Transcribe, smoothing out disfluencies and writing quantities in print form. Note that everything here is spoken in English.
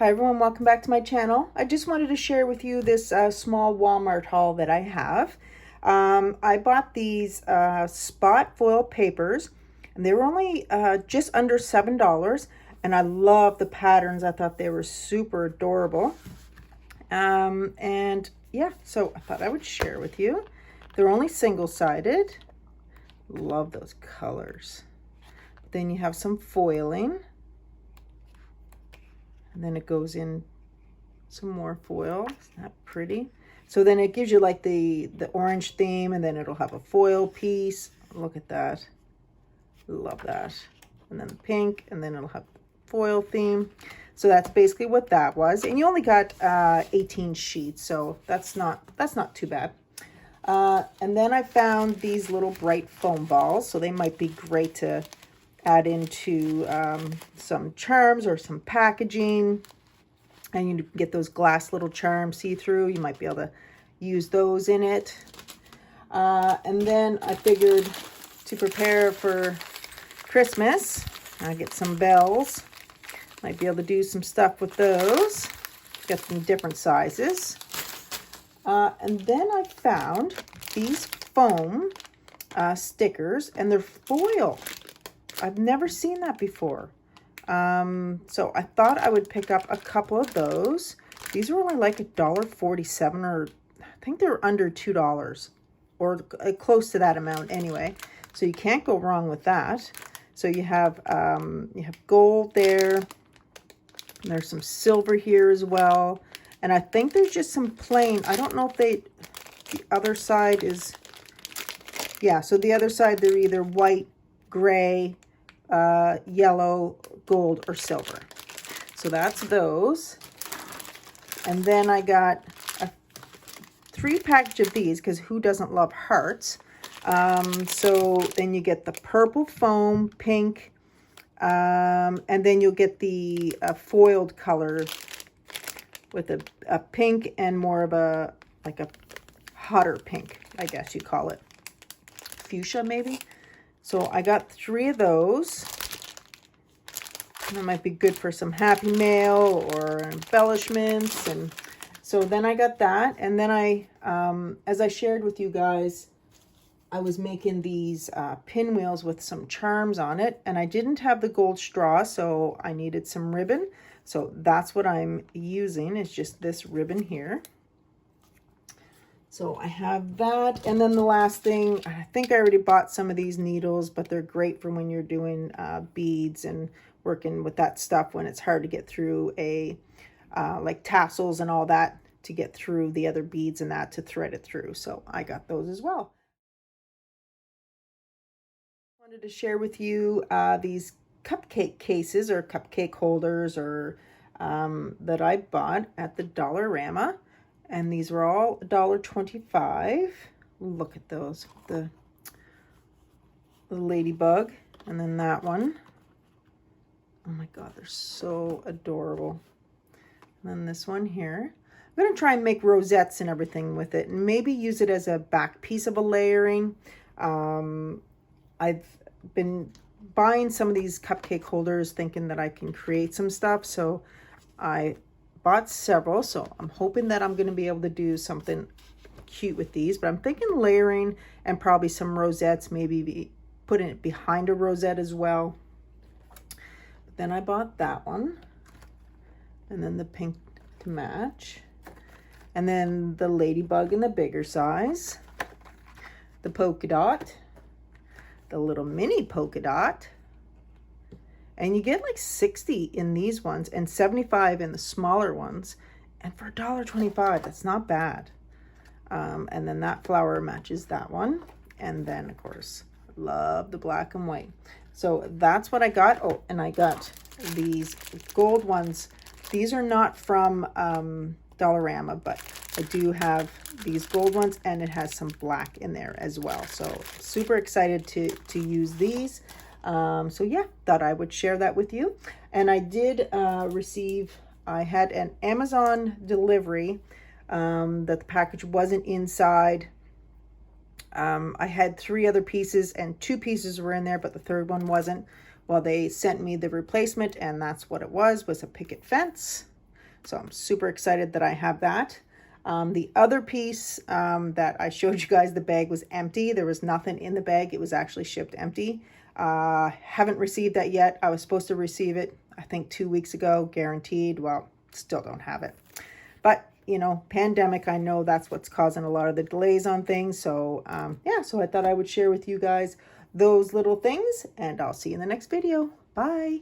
Hi everyone, welcome back to my channel. I just wanted to share with you this small Walmart haul that I have. I bought these spot foil papers and they were only just under $7, and I love the patterns. I thought they were super adorable. And yeah, so I thought I would share with you. They're only single-sided. Love those colors. Then you have some foiling. And then it goes in some more foil. Isn't that pretty? So then it gives you like the orange theme, and then it'll have a foil piece. Look at that. Love that. And then the pink, and then it'll have the foil theme. So that's basically what that was. And you only got 18 sheets, so that's not too bad. And then I found these little bright foam balls, so they might be great to add into some charms or some packaging. And you get those glass little charms see-through. You might be able to use those in it. And then I figured to prepare for Christmas, I get some bells. Might be able to do some stuff with those. Got some different sizes. And then I found these foam stickers, and they're foil. I've never seen that before. So I thought I would pick up a couple of those. These were only like $1.47, or I think they were under $2, or close to that amount anyway. So you can't go wrong with that. So you have gold there. And there's some silver here as well. And I think there's just some plain. I don't know if the other side is, yeah, so the other side, they're either white, gray, yellow, gold, or silver. So that's those. And then I got a 3 package of these, because who doesn't love hearts? So then you get the purple foam, pink, and then you'll get the foiled color with a pink and more of a, like a hotter pink, I guess you call it. Fuchsia, maybe? So I got 3 of those. That might be good for some happy mail or embellishments. And so then I got that. And then I, as I shared with you guys, I was making these pinwheels with some charms on it. And I didn't have the gold straw, so I needed some ribbon. So that's what I'm using, is just this ribbon here. So I have that. And then the last thing, I think I already bought some of these needles, but they're great for when you're doing beads and working with that stuff when it's hard to get through like tassels and all that, to get through the other beads and that, to thread it through. So I got those as well. I wanted to share with you these cupcake cases or cupcake holders, or that I bought at the Dollarama. And these were all $1.25. Look at those. The ladybug. And then that one. Oh my God, they're so adorable. And then this one here. I'm going to try and make rosettes and everything with it, and maybe use it as a back piece of a layering. I've been buying some of these cupcake holders thinking that I can create some stuff. So I bought several, so I'm hoping that I'm going to be able to do something cute with these. But I'm thinking layering and probably some rosettes, maybe putting it behind a rosette as well. But then I bought that one, and then the pink to match, and then the ladybug in the bigger size, the polka dot, the little mini polka dot. And you get like 60 in these ones and 75 in the smaller ones. And for $1.25, that's not bad. And then that flower matches that one. And then, of course, love the black and white. So that's what I got. Oh, and I got these gold ones. These are not from Dollarama, but I do have these gold ones, and it has some black in there as well. So super excited to use these. So yeah, thought I would share that with you. And I did I had an Amazon delivery that the package wasn't inside. I had 3 other pieces, and 2 pieces were in there, but the third one wasn't. Well, they sent me the replacement, and that's what it was a picket fence. So I'm super excited that I have that. The other piece that I showed you guys, the bag was empty. There was nothing in the bag. It was actually shipped empty. Haven't received that yet. I was supposed to receive it, I think 2 weeks ago, guaranteed. Well, still don't have it. But, you know, pandemic, I know that's what's causing a lot of the delays on things. So, yeah, so I thought I would share with you guys those little things, and I'll see you in the next video. Bye.